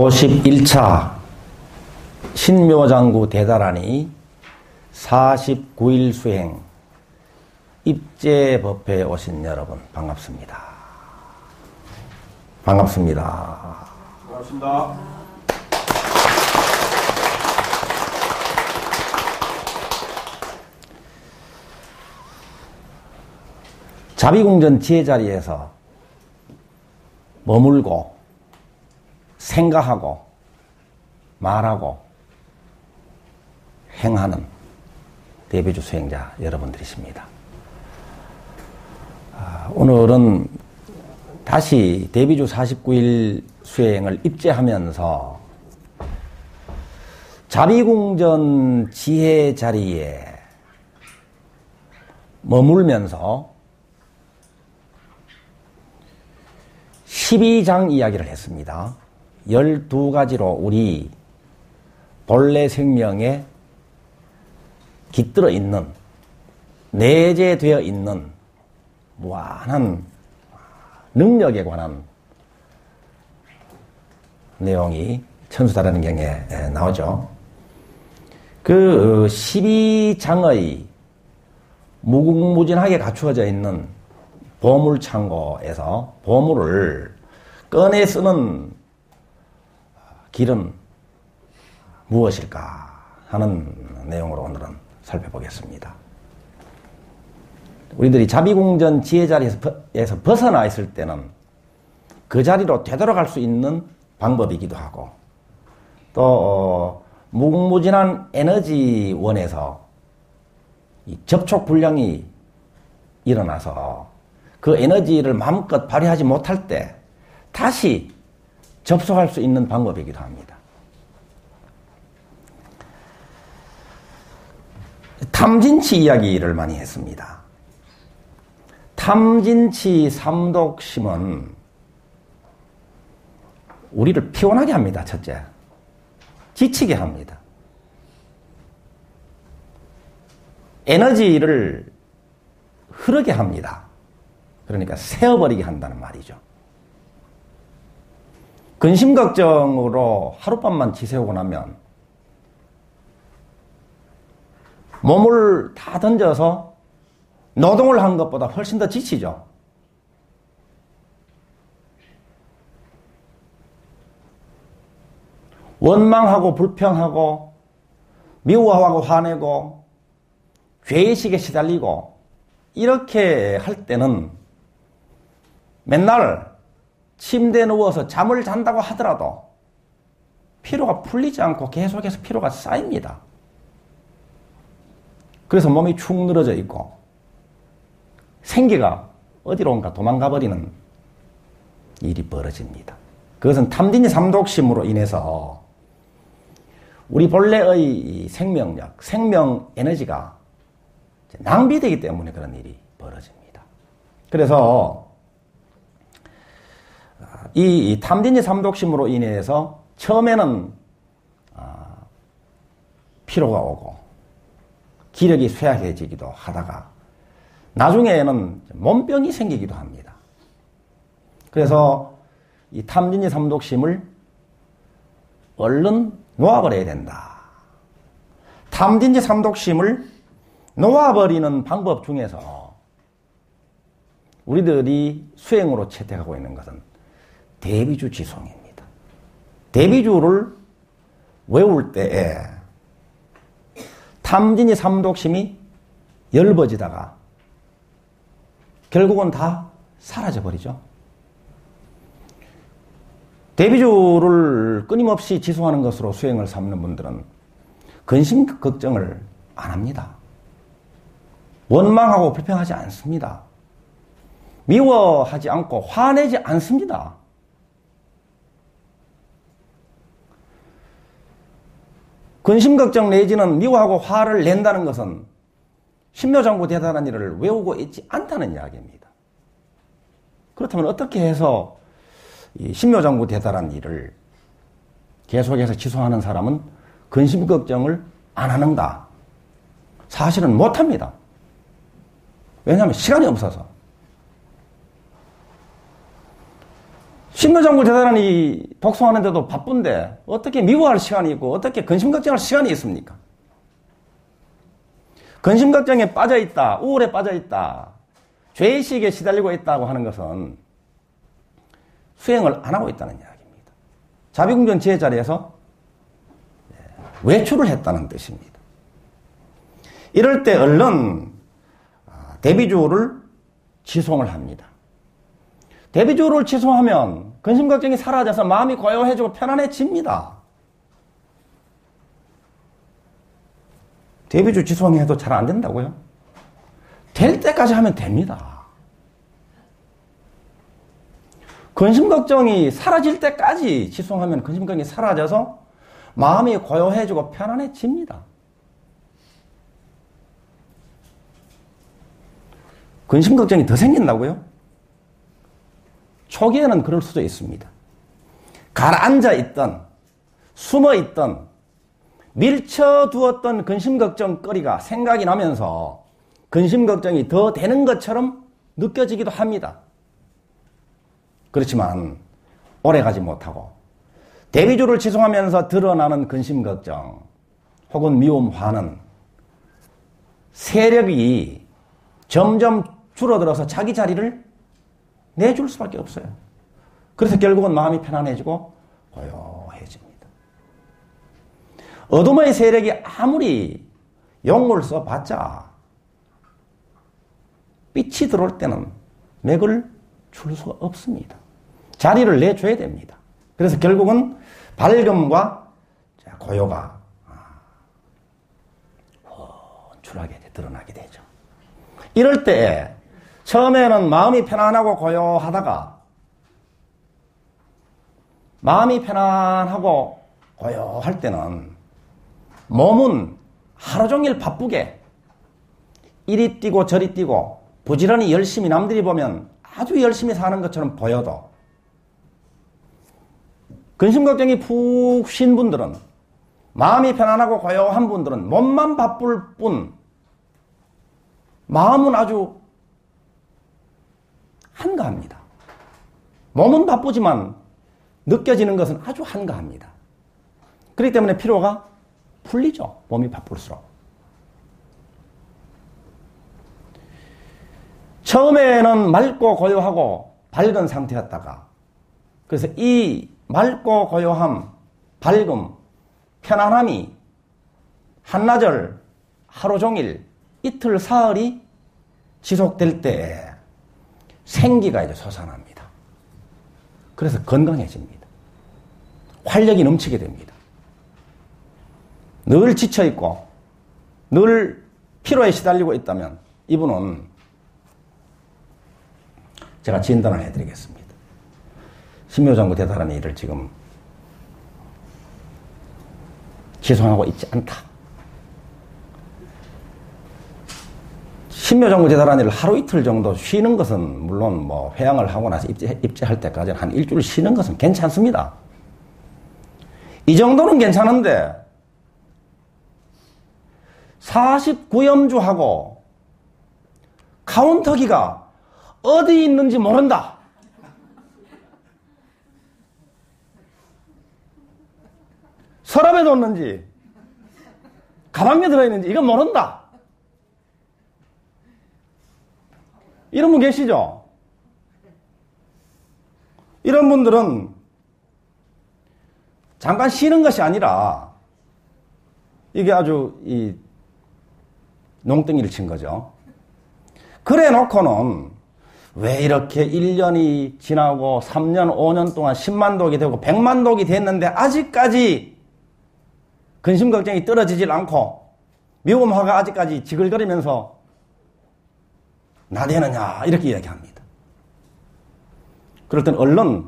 제51차 신묘장구 대단하니 49일 수행 입제법회에 오신 여러분 반갑습니다. 반갑습니다. 반갑습니다. 자비궁전 지혜자리에서 머물고 생각하고 말하고 행하는 대비주 수행자 여러분들이십니다. 오늘은 다시 대비주 49일 수행을 입제하면서 자비궁전 지혜 자리에 머물면서 12장 이야기를 했습니다. 12가지로 우리 본래 생명에 깃들어 있는, 내재되어 있는 무한한 능력에 관한 내용이 천수다라는경에 나오죠. 그 12장의 무궁무진하게 갖추어져 있는 보물창고에서 보물을 꺼내 쓰는 길은 무엇일까 하는 내용으로 오늘은 살펴보겠습니다. 우리들이 자비궁전 지혜자리에서 벗어나 있을 때는 그 자리로 되돌아갈 수 있는 방법이기도 하고, 또 무궁무진한 에너지원에서 이 접촉 불량이 일어나서 그 에너지를 마음껏 발휘하지 못할 때 다시 접속할 수 있는 방법이기도 합니다. 탐진치 이야기를 많이 했습니다. 탐진치 삼독심은 우리를 피곤하게 합니다. 첫째, 지치게 합니다. 에너지를 흐르게 합니다. 그러니까 세어버리게 한다는 말이죠. 근심걱정으로 하룻밤만 지새우고 나면 몸을 다 던져서 노동을 한 것보다 훨씬 더 지치죠. 원망하고 불평하고 미워하고 화내고 죄의식에 시달리고 이렇게 할 때는 맨날 침대에 누워서 잠을 잔다고 하더라도 피로가 풀리지 않고 계속해서 피로가 쌓입니다. 그래서 몸이 축 늘어져 있고 생기가 어디론가 도망가 버리는 일이 벌어집니다. 그것은 탐진치 삼독심으로 인해서 우리 본래의 생명력, 생명 에너지가 낭비되기 때문에 그런 일이 벌어집니다. 그래서 이 탐진치 삼독심으로 인해서 처음에는 피로가 오고 기력이 쇠약해지기도 하다가 나중에는 몸병이 생기기도 합니다. 그래서 이 탐진치 삼독심을 얼른 놓아버려야 된다. 탐진치 삼독심을 놓아버리는 방법 중에서 우리들이 수행으로 채택하고 있는 것은 대비주 지송입니다. 대비주를 외울 때에 탐진치 삼독심이 열버지다가 결국은 다 사라져버리죠. 대비주를 끊임없이 지송하는 것으로 수행을 삼는 분들은 근심 걱정을 안 합니다. 원망하고 불평하지 않습니다. 미워하지 않고 화내지 않습니다. 근심 걱정 내지는 미워하고 화를 낸다는 것은 신묘장구 대단한 일을 외우고 있지 않다는 이야기입니다. 그렇다면 어떻게 해서 이 신묘장구 대단한 일을 계속해서 지속하는 사람은 근심 걱정을 안 하는가? 사실은 못합니다. 왜냐하면 시간이 없어서. 신묘장구 대단히 독송하는데도 바쁜데 어떻게 미워할 시간이 있고 어떻게 근심걱정할 시간이 있습니까? 근심걱정에 빠져있다, 우울에 빠져있다, 죄의식에 시달리고 있다고 하는 것은 수행을 안 하고 있다는 이야기입니다. 자비궁전 지혜 자리에서 외출을 했다는 뜻입니다. 이럴 때 얼른 대비주를 지송을 합니다. 대비주를 지송하면 근심걱정이 사라져서 마음이 고요해지고 편안해집니다. 대비주 지송해도 잘 안 된다고요? 될 때까지 하면 됩니다. 근심걱정이 사라질 때까지 지송하면 근심걱정이 사라져서 마음이 고요해지고 편안해집니다. 근심걱정이 더 생긴다고요? 초기에는 그럴 수도 있습니다. 가라앉아 있던, 숨어 있던, 밀쳐두었던 근심걱정거리가 생각이 나면서 근심걱정이 더 되는 것처럼 느껴지기도 합니다. 그렇지만 오래가지 못하고 대비주를 지송하면서 드러나는 근심걱정 혹은 미움, 화는 세력이 점점 줄어들어서 자기 자리를 내줄 수밖에 없어요. 그래서 결국은 마음이 편안해지고 고요해집니다. 어둠의 세력이 아무리 용을 써봤자 빛이 들어올 때는 맥을 줄 수가 없습니다. 자리를 내줘야 됩니다. 그래서 결국은 밝음과 고요가 훤출하게 드러나게 되죠. 이럴 때 처음에는 마음이 편안하고 고요하다가 마음이 편안하고 고요할 때는 몸은 하루 종일 바쁘게 이리 뛰고 저리 뛰고 부지런히 열심히 남들이 보면 아주 열심히 사는 것처럼 보여도 근심걱정이 푹 쉰 분들은 마음이 편안하고 고요한 분들은 몸만 바쁠 뿐 마음은 아주 한가합니다. 몸은 바쁘지만 느껴지는 것은 아주 한가합니다. 그렇기 때문에 피로가 풀리죠. 몸이 바쁠수록. 처음에는 맑고 고요하고 밝은 상태였다가 그래서 이 맑고 고요함, 밝음, 편안함이 한나절, 하루 종일, 이틀, 사흘이 지속될 때에 생기가 이제 솟아납니다. 그래서 건강해집니다. 활력이 넘치게 됩니다. 늘 지쳐있고 늘 피로에 시달리고 있다면 이분은 제가 진단을 해드리겠습니다. 신묘장구 대단한 일을 지금 지송하고 있지 않다. 신묘장구 대단한 일을 하루 이틀 정도 쉬는 것은 물론 뭐 회양을 하고 나서 입제할 때까지 한 일주일 쉬는 것은 괜찮습니다. 이 정도는 괜찮은데 49염주하고 카운터기가 어디 있는지 모른다. 서랍에 뒀는지 가방에 들어있는지 이건 모른다. 이런 분 계시죠? 이런 분들은 잠깐 쉬는 것이 아니라 이게 아주 이 농땡이를 친 거죠. 그래 놓고는 왜 이렇게 1년이 지나고 3년, 5년 동안 10만 독이 되고 100만 독이 됐는데 아직까지 근심걱정이 떨어지질 않고 미움화가 아직까지 지글거리면서 나대느냐 이렇게 이야기합니다. 그럴 땐 얼른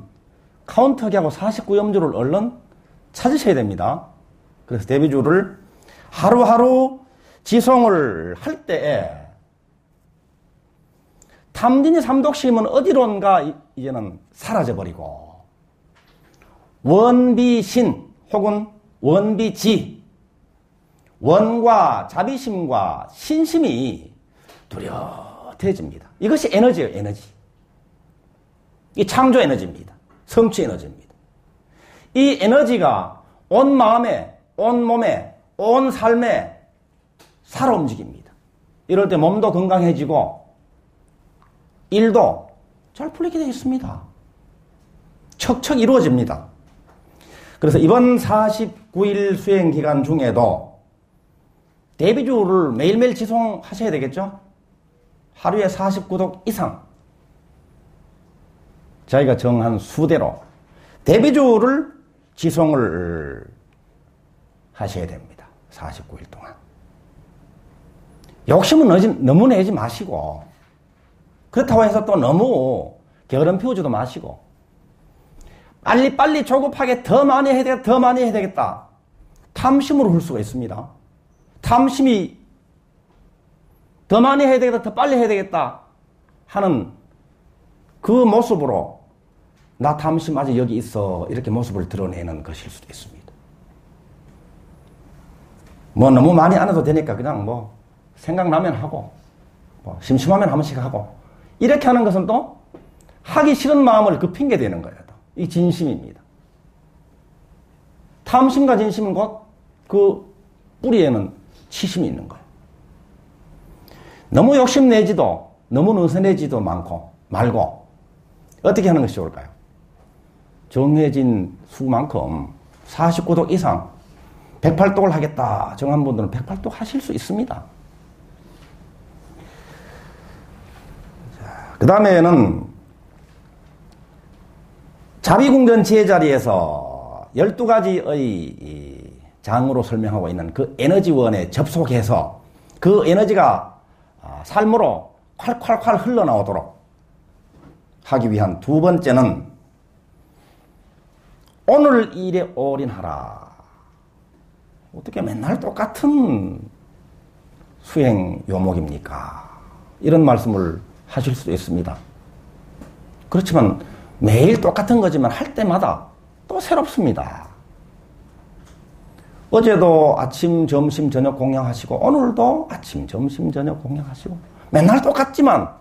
카운터기하고 49염주를 얼른 찾으셔야 됩니다. 그래서 대비주를 하루하루 지송을 할 때에 탐진이 삼독심은 어디론가 이제는 사라져버리고 원비신 혹은 원비지 원과 자비심과 신심이 뚜렷해집니다. 이것이 에너지예요. 에너지. 이 창조 에너지입니다. 성취 에너지입니다. 이 에너지가 온 마음에, 온 몸에, 온 삶에 살아 움직입니다. 이럴 때 몸도 건강해지고 일도 잘 풀리게 되어 있습니다. 척척 이루어집니다. 그래서 이번 49일 수행 기간 중에도 대비주를 매일매일 지송하셔야 되겠죠? 하루에 49독 이상 자기가 정한 수대로 대비주를 지송을 하셔야 됩니다. 49일 동안. 욕심은 너무 내지 마시고, 그렇다고 해서 또 너무 게으름 피우지도 마시고, 빨리빨리 조급하게 더 많이 해야 되겠다, 더 많이 해야 되겠다. 탐심으로 흘 수가 있습니다. 탐심이 더 많이 해야 되겠다, 더 빨리 해야 되겠다 하는 그 모습으로 나 탐심 아직 여기 있어, 이렇게 모습을 드러내는 것일 수도 있습니다. 뭐 너무 많이 안 해도 되니까 그냥 뭐 생각나면 하고, 뭐 심심하면 한 번씩 하고, 이렇게 하는 것은 또 하기 싫은 마음을 그 핑계 대는 거예요. 이 진심입니다. 탐심과 진심은 곧 그 뿌리에는 치심이 있는 거예요. 너무 욕심내지도, 너무 느슨해지도 말고, 어떻게 하는 것이 좋을까요? 정해진 수만큼 49독 이상 108독을 하겠다 정한 분들은 108독 하실 수 있습니다. 그 다음에는 자비궁전 지혜자리에서 12가지의 장으로 설명하고 있는 그 에너지원에 접속해서 그 에너지가 삶으로 콸콸콸 흘러나오도록 하기 위한 두 번째는 오늘 일에 올인하라. 어떻게 맨날 똑같은 수행 요목입니까? 이런 말씀을 하실 수도 있습니다. 그렇지만 매일 똑같은 거지만 할 때마다 또 새롭습니다. 어제도 아침, 점심, 저녁 공양하시고 오늘도 아침, 점심, 저녁 공양하시고 맨날 똑같지만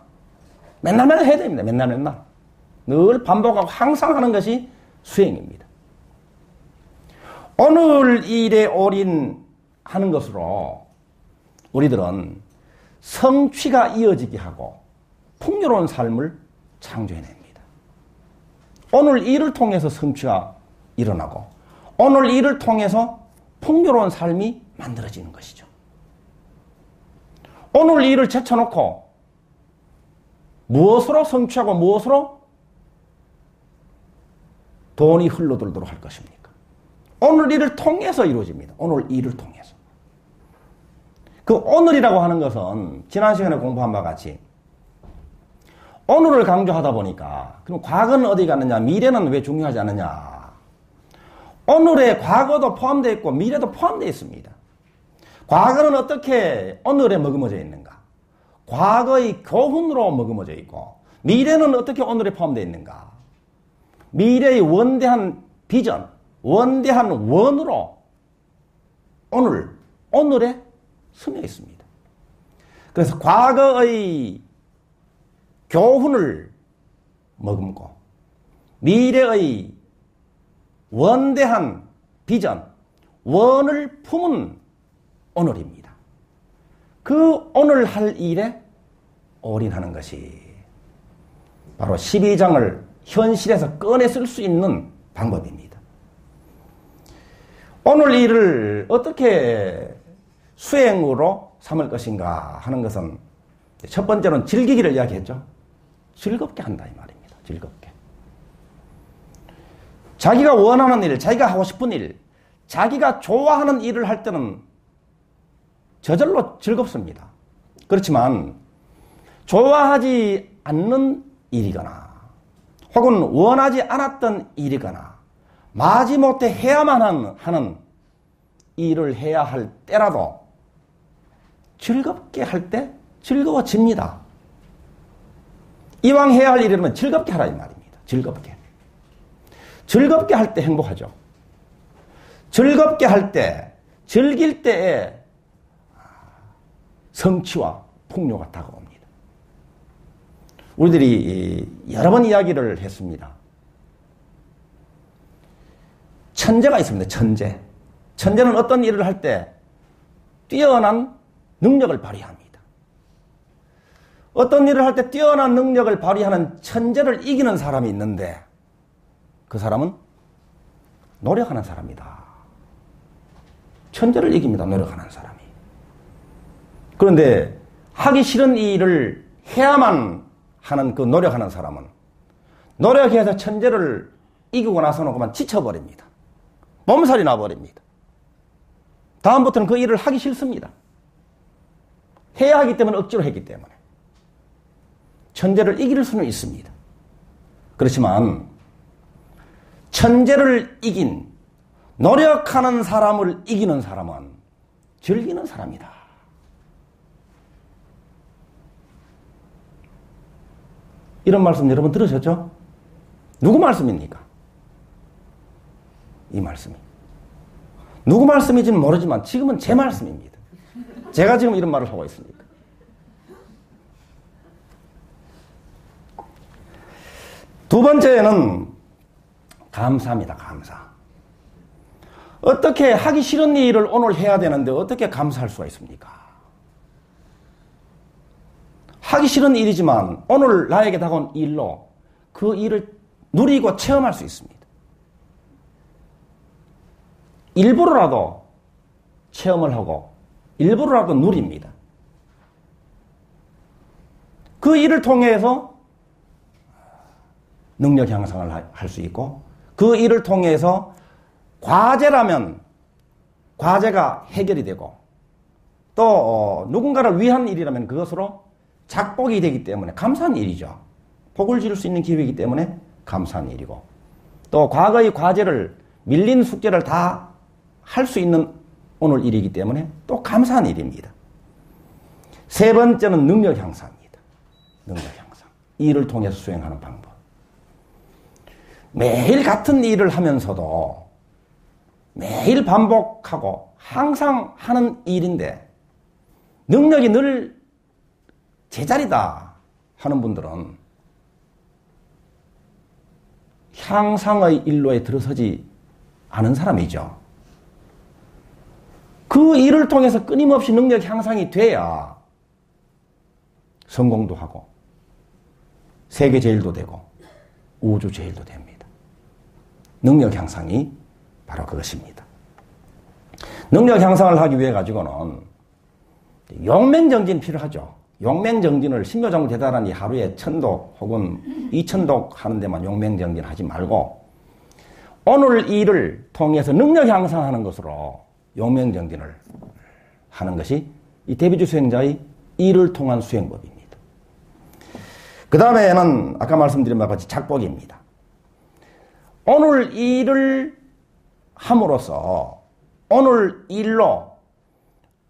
맨날 해야 됩니다. 맨날. 늘 반복하고 항상 하는 것이 수행입니다. 오늘 일에 올인하는 것으로 우리들은 성취가 이어지게 하고 풍요로운 삶을 창조해냅니다. 오늘 일을 통해서 성취가 일어나고 오늘 일을 통해서 풍요로운 삶이 만들어지는 것이죠. 오늘 일을 제쳐놓고 무엇으로 성취하고 무엇으로 돈이 흘러들도록 할 것입니까? 오늘 일을 통해서 이루어집니다. 오늘 일을 통해서. 그 오늘이라고 하는 것은 지난 시간에 공부한 바와 같이 오늘을 강조하다 보니까 그럼 과거는 어디 갔느냐, 미래는 왜 중요하지 않느냐. 오늘에 과거도 포함되어 있고 미래도 포함되어 있습니다. 과거는 어떻게 오늘에 머금어져 있는가? 과거의 교훈으로 머금어져 있고 미래는 어떻게 오늘에 포함되어 있는가? 미래의 원대한 비전, 원대한 원으로 오늘에 스며 있습니다. 그래서 과거의 교훈을 머금고 미래의 원대한 비전, 원을 품은 오늘입니다. 그 오늘 할 일에 올인하는 것이 바로 12장을 현실에서 꺼내 쓸 수 있는 방법입니다. 오늘 일을 어떻게 수행으로 삼을 것인가 하는 것은 첫 번째로는 즐기기를 이야기했죠. 즐겁게 한다 이 말입니다. 즐겁게. 자기가 원하는 일, 자기가 하고 싶은 일, 자기가 좋아하는 일을 할 때는 저절로 즐겁습니다. 그렇지만 좋아하지 않는 일이거나 혹은 원하지 않았던 일이거나 마지못해 해야만 하는 일을 해야 할 때라도 즐겁게 할 때 즐거워집니다. 이왕 해야 할 일이라면 즐겁게 하라 이 말입니다. 즐겁게. 즐겁게 할 때 행복하죠. 즐겁게 할 때, 즐길 때에 성취와 풍요가 다가옵니다. 우리들이 여러 번 이야기를 했습니다. 천재가 있습니다. 천재. 천재는 어떤 일을 할 때 뛰어난 능력을 발휘합니다. 어떤 일을 할 때 뛰어난 능력을 발휘하는 천재를 이기는 사람이 있는데 그 사람은 노력하는 사람이다. 천재를 이깁니다. 노력하는 사람이. 그런데 하기 싫은 일을 해야만 하는 그 노력하는 사람은 노력해서 천재를 이기고 나서는 그만 지쳐버립니다. 몸살이 나버립니다. 다음부터는 그 일을 하기 싫습니다. 해야 하기 때문에 억지로 했기 때문에. 천재를 이길 수는 있습니다. 그렇지만 천재를 이긴 노력하는 사람을 이기는 사람은 즐기는 사람이다. 이런 말씀 여러분 들으셨죠? 누구 말씀입니까? 이 말씀이. 누구 말씀인지는 모르지만 지금은 제 말씀입니다. 제가 지금 이런 말을 하고 있습니다. 두 번째는 감사입니다. 감사. 어떻게 하기 싫은 일을 오늘 해야 되는데 어떻게 감사할 수가 있습니까? 하기 싫은 일이지만 오늘 나에게 다가온 일로 그 일을 누리고 체험할 수 있습니다. 일부러라도 체험을 하고 일부러라도 누립니다. 그 일을 통해서 능력 향상을 할 수 있고 그 일을 통해서 과제라면 과제가 해결이 되고 또 누군가를 위한 일이라면 그것으로 작복이 되기 때문에 감사한 일이죠. 복을 지을 수 있는 기회이기 때문에 감사한 일이고 또 과거의 과제를 밀린 숙제를 다 할 수 있는 오늘 일이기 때문에 또 감사한 일입니다. 세 번째는 능력 향상입니다. 능력 향상. 일을 통해서 수행하는 방법. 매일 같은 일을 하면서도 매일 반복하고 항상 하는 일인데 능력이 늘 제자리다 하는 분들은 향상의 일로에 들어서지 않은 사람이죠. 그 일을 통해서 끊임없이 능력 향상이 돼야 성공도 하고 세계 제일도 되고 우주 제일도 됩니다. 능력 향상이 바로 그것입니다. 능력 향상을 하기 위해 가지고는 용맹정진이 필요하죠. 용맹정진을 신묘장구 대단하니 하루에 1000독 혹은 2000독 하는 데만 용맹정진 하지 말고 오늘 일을 통해서 능력 향상하는 것으로 용맹정진을 하는 것이 이 대비주 수행자의 일을 통한 수행법입니다. 그 다음에는 아까 말씀드린 바와 같이 작복입니다. 오늘 일을 함으로써 오늘 일로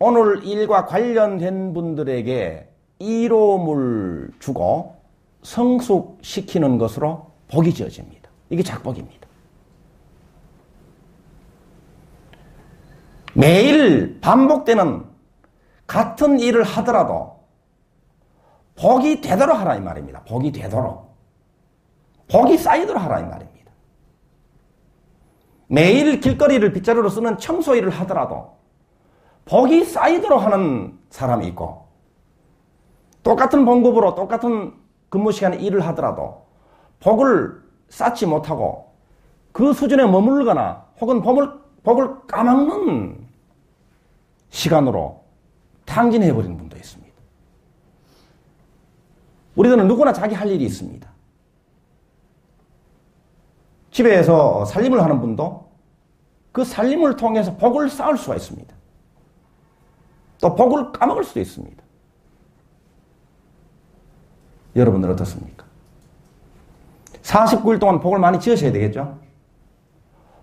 오늘 일과 관련된 분들에게 이로움을 주고 성숙시키는 것으로 복이 지어집니다. 이게 작복입니다. 매일 반복되는 같은 일을 하더라도 복이 되도록 하라 이 말입니다. 복이 되도록. 복이 쌓이도록 하라 이 말입니다. 매일 길거리를 빗자루로 쓰는 청소 일을 하더라도 복이 쌓이도록 하는 사람이 있고 똑같은 봉급으로 똑같은 근무 시간에 일을 하더라도 복을 쌓지 못하고 그 수준에 머물거나 혹은 복을 까먹는 시간으로 탕진해버리는 분도 있습니다. 우리들은 누구나 자기 할 일이 있습니다. 집에서 살림을 하는 분도 그 살림을 통해서 복을 쌓을 수가 있습니다. 또 복을 까먹을 수도 있습니다. 여러분들 어떻습니까? 49일 동안 복을 많이 지으셔야 되겠죠?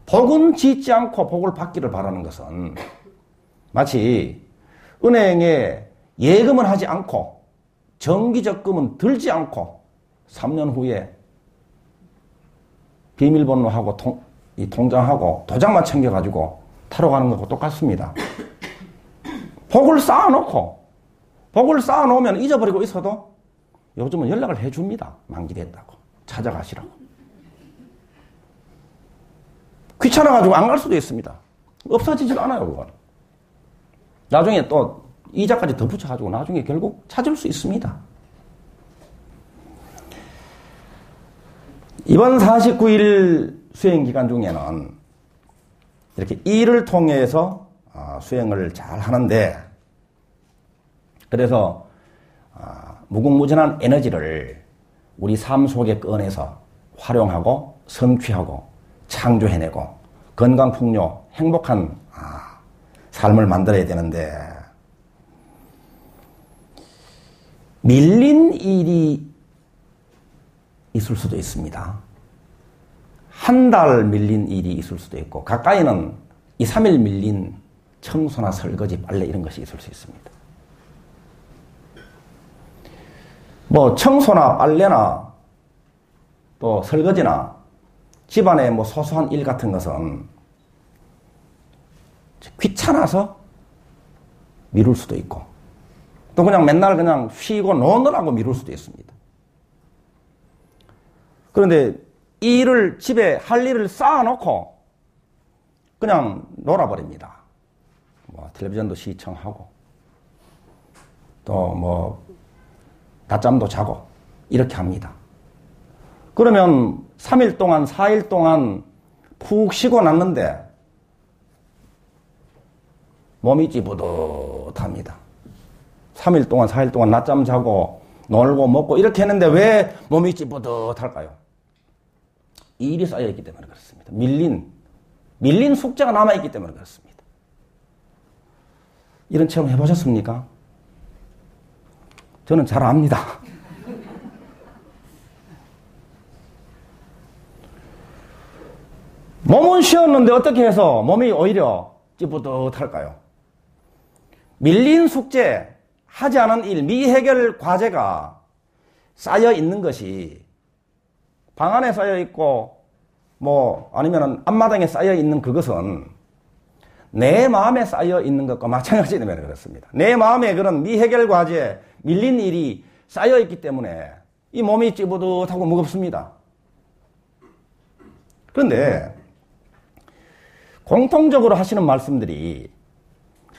복은 짓지 않고 복을 받기를 바라는 것은 마치 은행에 예금을 하지 않고 정기적금은 들지 않고 3년 후에 비밀번호하고 통장하고 도장만 챙겨가지고 타러 가는 것과 똑같습니다. 복을 쌓아놓고 복을 쌓아놓으면 잊어버리고 있어도 요즘은 연락을 해줍니다. 만기됐다고. 찾아가시라고. 귀찮아가지고 안 갈 수도 있습니다. 없어지질 않아요, 그건. 나중에 또 이자까지 더 붙여가지고 나중에 결국 찾을 수 있습니다. 이번 49일 수행기간 중에는 이렇게 일을 통해서 수행을 잘 하는데, 그래서 무궁무진한 에너지를 우리 삶 속에 꺼내서 활용하고 성취하고 창조해내고 건강 풍요 행복한 삶을 만들어야 되는데, 밀린 일이 있을 수도 있습니다. 한 달 밀린 일이 있을 수도 있고, 가까이는 2, 3일 밀린 청소나 설거지, 빨래 이런 것이 있을 수 있습니다. 뭐 청소나 빨래나 또 설거지나 집안의 뭐 소소한 일 같은 것은 귀찮아서 미룰 수도 있고, 또 그냥 맨날 그냥 쉬고 노느라고 미룰 수도 있습니다. 그런데 일을 집에 할 일을 쌓아놓고 그냥 놀아버립니다. 뭐 텔레비전도 시청하고 또 뭐 낮잠도 자고 이렇게 합니다. 그러면 3일 동안 4일 동안 푹 쉬고 났는데 몸이 찌뿌듯합니다. 3일 동안 4일 동안 낮잠 자고 놀고 먹고 이렇게 했는데 왜 몸이 찌뿌듯할까요? 일이 쌓여있기 때문에 그렇습니다. 밀린 숙제가 남아있기 때문에 그렇습니다. 이런 체험 해보셨습니까? 저는 잘 압니다. 몸은 쉬었는데 어떻게 해서 몸이 오히려 찌뿌듯할까요? 밀린 숙제, 하지 않은 일, 미해결 과제가 쌓여 있는 것이 방 안에 쌓여 있고 뭐 아니면 앞마당에 쌓여 있는 그것은 내 마음에 쌓여 있는 것과 마찬가지 때문에 그렇습니다. 내 마음에 그런 미해결 과제, 밀린 일이 쌓여 있기 때문에 이 몸이 찌뿌듯하고 무겁습니다. 그런데 공통적으로 하시는 말씀들이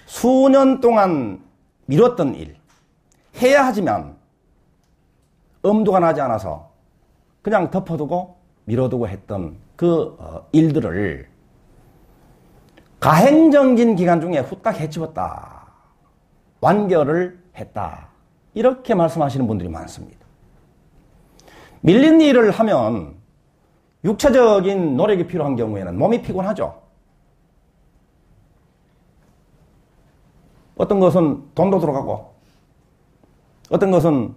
수년 동안 미뤘던 일, 해야 하지만 엄두가 나지 않아서 그냥 덮어두고 미뤄두고 했던 그 일들을 가행정진 기간 중에 후딱 해치웠다, 완결을 했다, 이렇게 말씀하시는 분들이 많습니다. 밀린 일을 하면 육체적인 노력이 필요한 경우에는 몸이 피곤하죠. 어떤 것은 돈도 들어가고 어떤 것은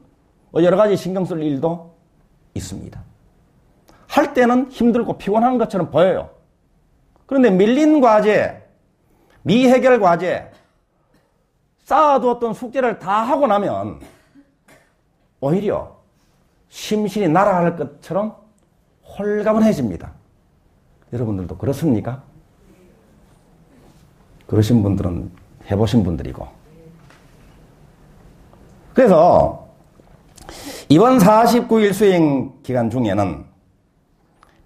여러 가지 신경 쓸 일도 있습니다. 할 때는 힘들고 피곤한 것처럼 보여요. 그런데 밀린 과제, 미해결 과제, 쌓아두었던 숙제를 다 하고 나면 오히려 심신이 날아갈 것처럼 홀가분해집니다. 여러분들도 그렇습니까? 그러신 분들은 해보신 분들이고. 그래서 이번 49일 수행 기간 중에는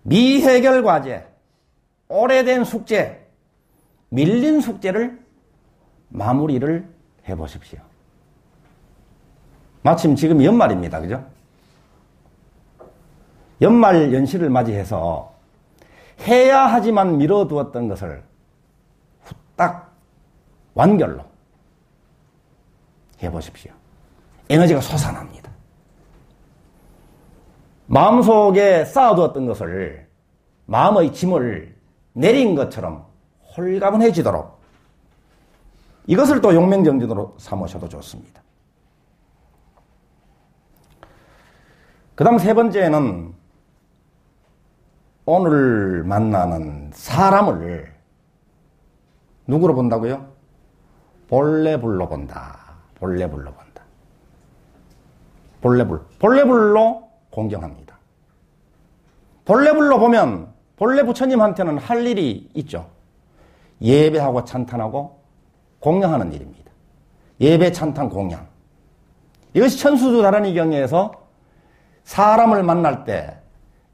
미해결 과제, 오래된 숙제, 밀린 숙제를 마무리를 해보십시오. 마침 지금 연말입니다. 그죠? 연말 연시를 맞이해서 해야 하지만 미뤄두었던 것을 후딱 완결로 해보십시오. 에너지가 솟아납니다. 마음속에 쌓아두었던 것을, 마음의 짐을 내린 것처럼 홀가분해지도록 이것을 또 용맹정진으로 삼으셔도 좋습니다. 그 다음 세 번째는 오늘 만나는 사람을 누구로 본다고요? 본래불로 본다. 본래불로 본다. 본래불로 공경합니다. 본래불로 보면 본래 부처님한테는 할 일이 있죠. 예배하고 찬탄하고 공양하는 일입니다. 예배, 찬탄, 공양. 이것이 천수주 다라니 경에서 사람을 만날 때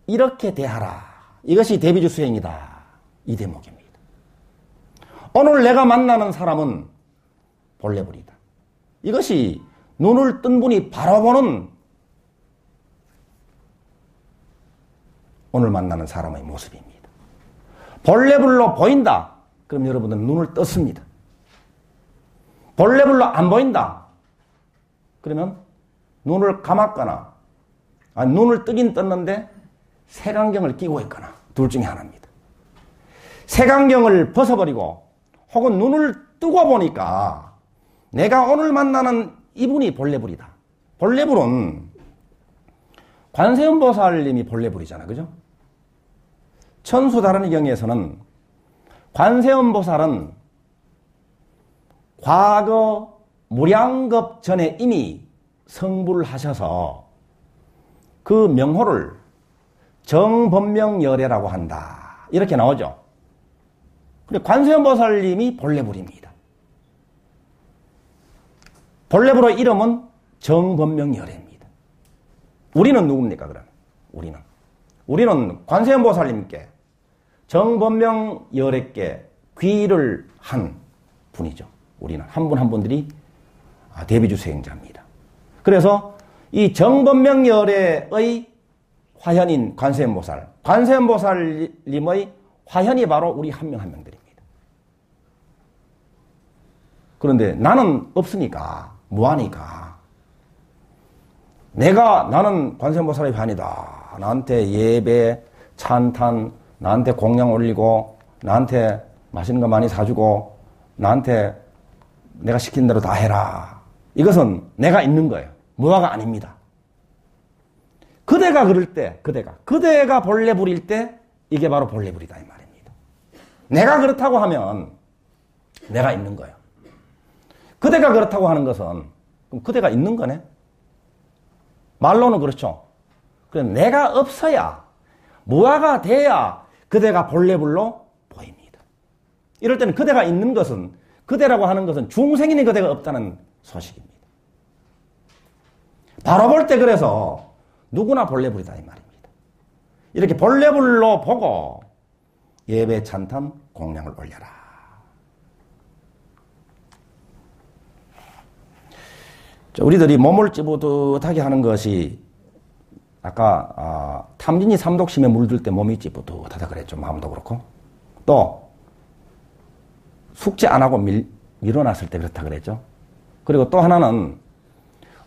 이렇게 대하라. 이것이 대비주 수행이다. 이 대목입니다. 오늘 내가 만나는 사람은 본래불이다. 이것이 눈을 뜬 분이 바라보는 오늘 만나는 사람의 모습입니다. 본래불로 보인다. 그럼 여러분은 눈을 떴습니다. 본래불로 안 보인다. 그러면 눈을 감았거나 아니, 눈을 뜨긴 떴는데 색안경을 끼고 있거나 둘 중에 하나입니다. 색안경을 벗어버리고 혹은 눈을 뜨고 보니까 내가 오늘 만나는 이분이 본래불이다. 본래불은 관세음보살님이 본래불이잖아. 그죠? 천수다른이 경에서는 관세음보살은 과거 무량겁 전에 이미 성불을 하셔서 그 명호를 정법명열애라고 한다. 이렇게 나오죠. 근데 관세음보살님이 본래불입니다. 본래불의 이름은 정법명열애입니다. 우리는 누굽니까, 그럼? 우리는 관세음보살님께 정법명열애께 귀의를 한 분이죠. 우리는 한 분 한 분들이 대비주 수행자입니다. 그래서 이 정법명열애의 화현인 관세음보살님의 화현이 바로 우리 한 명 한 명들입니다. 그런데 나는 없으니까, 무하니까, 나는 관세음보살의 화현이다. 나한테 예배, 찬탄, 나한테 공양 올리고, 나한테 맛있는 거 많이 사주고, 나한테 내가 시킨 대로 다 해라. 이것은 내가 있는 거예요. 무화가 아닙니다. 그대가 그럴 때, 그대가 본래불일 때, 이게 바로 본래불이다. 이 말입니다. 내가 그렇다고 하면, 내가 있는 거예요. 그대가 그렇다고 하는 것은, 그럼 그대가 있는 거네? 말로는 그렇죠. 그래, 내가 없어야, 무화가 돼야, 그대가 본래불로 보입니다. 이럴 때는 그대가 있는 것은, 그대라고 하는 것은 중생인이 그대가 없다는 소식입니다. 바로 볼 때 그래서 누구나 본래불이다 이 말입니다. 이렇게 본래불로 보고 예배 찬탄 공양을 올려라. 우리들이 몸을 찌뿌듯하게 하는 것이 아까 탐진이 삼독심에 물들 때 몸이 찌뿌듯하다 그랬죠. 마음도 그렇고 또 숙제 안 하고 밀어놨을 때 그렇다 그랬죠. 그리고 또 하나는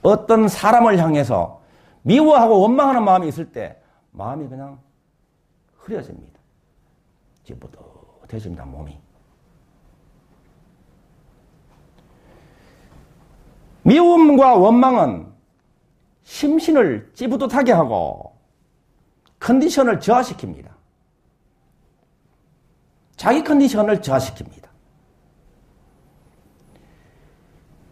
어떤 사람을 향해서 미워하고 원망하는 마음이 있을 때 마음이 그냥 흐려집니다. 찌뿌듯해집니다. 몸이. 미움과 원망은 심신을 찌뿌듯하게 하고 컨디션을 저하시킵니다. 자기 컨디션을 저하시킵니다.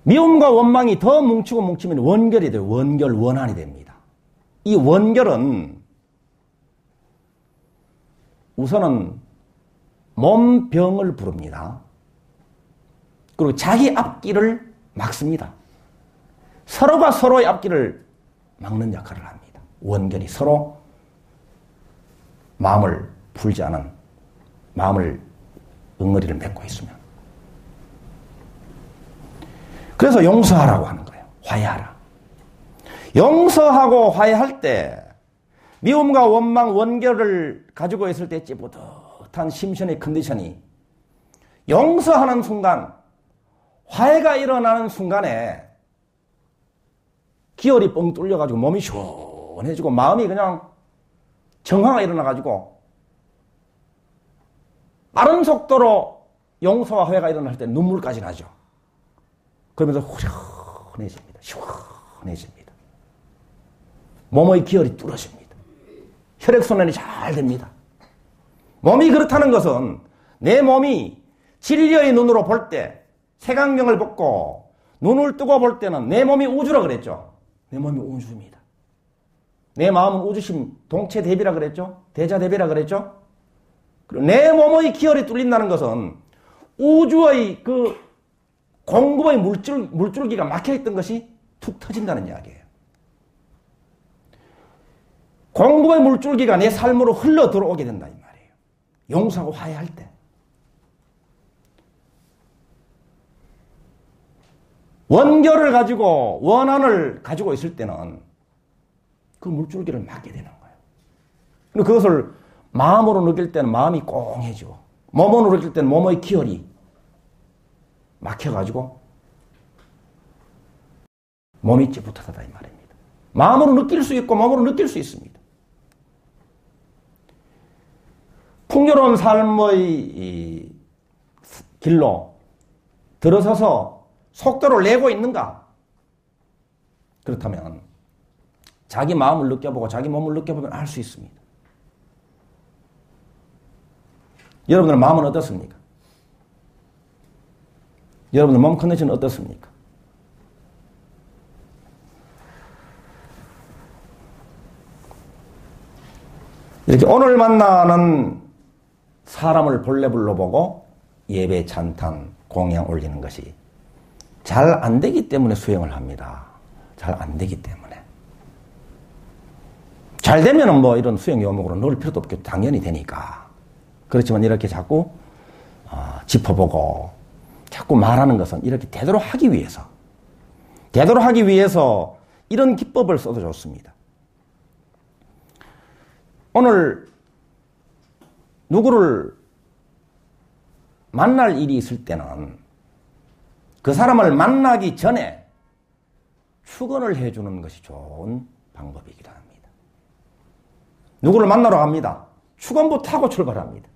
미움과 원망이 더 뭉치고 뭉치면 원결이 돼요. 원한이 됩니다. 이 원결은 우선은 몸병을 부릅니다. 그리고 자기 앞길을 막습니다. 서로가 서로의 앞길을 막는 역할을 합니다. 원결이 서로 마음을 풀지 않은 마음을 응어리를 맺고 있으면. 그래서 용서하라고 하는 거예요. 화해하라. 용서하고 화해할 때 미움과 원망, 원결을 가지고 있을 때 찌뿌듯한 심신의 컨디션이 용서하는 순간, 화해가 일어나는 순간에 기혈이 뻥 뚫려가지고 몸이 시원해지고 마음이 그냥 정화가 일어나가지고 빠른 속도로 용서와 화해가 일어날 때 눈물까지 나죠. 그러면서 후련해집니다. 시원해집니다. 몸의 기혈이 뚫어집니다. 혈액순환이 잘 됩니다. 몸이 그렇다는 것은 내 몸이 진리의 눈으로 볼 때 색안경을 벗고 눈을 뜨고 볼 때는 내 몸이 우주라 그랬죠. 내 몸이 우주입니다. 내 마음은 우주심 동체대비라 그랬죠. 대자대비라 그랬죠. 그리고 내 몸의 기혈이 뚫린다는 것은 우주의 그 공급의 물줄기가 막혀있던 것이 툭 터진다는 이야기예요. 공급의 물줄기가 내 삶으로 흘러 들어오게 된다 이 말이에요. 용서하고 화해할 때, 원결을 가지고 원한을 가지고 있을 때는 그 물줄기를 막게 되는 거예요. 그리고 그것을 마음으로 느낄 때는 마음이 꽁해지고 몸으로 느낄 때는 몸의 기혈이 막혀가지고 몸이 찌뿌듯하다 이 말입니다. 마음으로 느낄 수 있고 몸으로 느낄 수 있습니다. 풍요로운 삶의 길로 들어서서 속도를 내고 있는가? 그렇다면 자기 마음을 느껴보고 자기 몸을 느껴보면 알 수 있습니다. 여러분들 마음은 어떻습니까? 여러분들 몸 컨디션은 어떻습니까? 이렇게 오늘 만나는 사람을 본래 불러보고 예배, 찬탄, 공양 올리는 것이 잘 안 되기 때문에 수행을 합니다. 잘 안 되기 때문에. 잘 되면은 뭐 이런 수행 요목으로 넣을 필요도 없겠죠. 당연히 되니까. 그렇지만 이렇게 자꾸 짚어보고 자꾸 말하는 것은 이렇게 되도록 하기 위해서 이런 기법을 써도 좋습니다. 오늘 누구를 만날 일이 있을 때는 그 사람을 만나기 전에 축원을 해주는 것이 좋은 방법이기도 합니다. 누구를 만나러 갑니다. 축원부터 하고 출발합니다.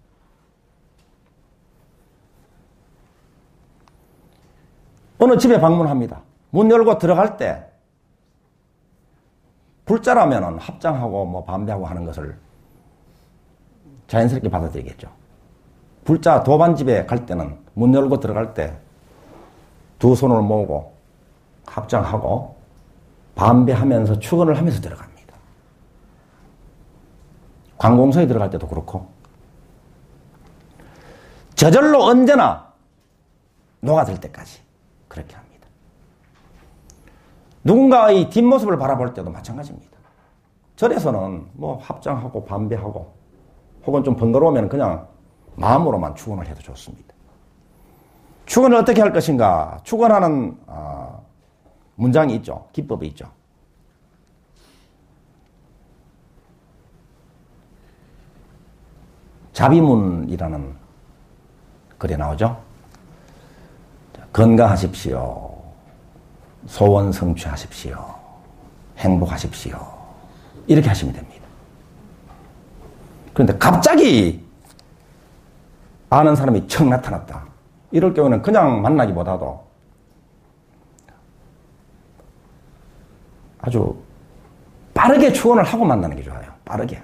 어느 집에 방문합니다. 문 열고 들어갈 때 불자라면 합장하고 뭐 반배하고 하는 것을 자연스럽게 받아들이겠죠. 불자 도반집에 갈 때는 문 열고 들어갈 때 두 손을 모으고 합장하고 반배하면서 축원을 하면서 들어갑니다. 관공서에 들어갈 때도 그렇고 저절로 언제나 녹아들 때까지 그렇게 합니다. 누군가의 뒷모습을 바라볼 때도 마찬가지입니다. 절에서는 뭐 합장하고 반배하고 혹은 좀 번거로우면 그냥 마음으로만 축원을 해도 좋습니다. 축원을 어떻게 할 것인가? 축원하는 문장이 있죠. 기법이 있죠. 자비문이라는 글에 나오죠. 건강하십시오. 소원 성취하십시오. 행복하십시오. 이렇게 하시면 됩니다. 그런데 갑자기 아는 사람이 척 나타났다. 이럴 경우는 그냥 만나기보다도 아주 빠르게 축원을 하고 만나는 게 좋아요. 빠르게.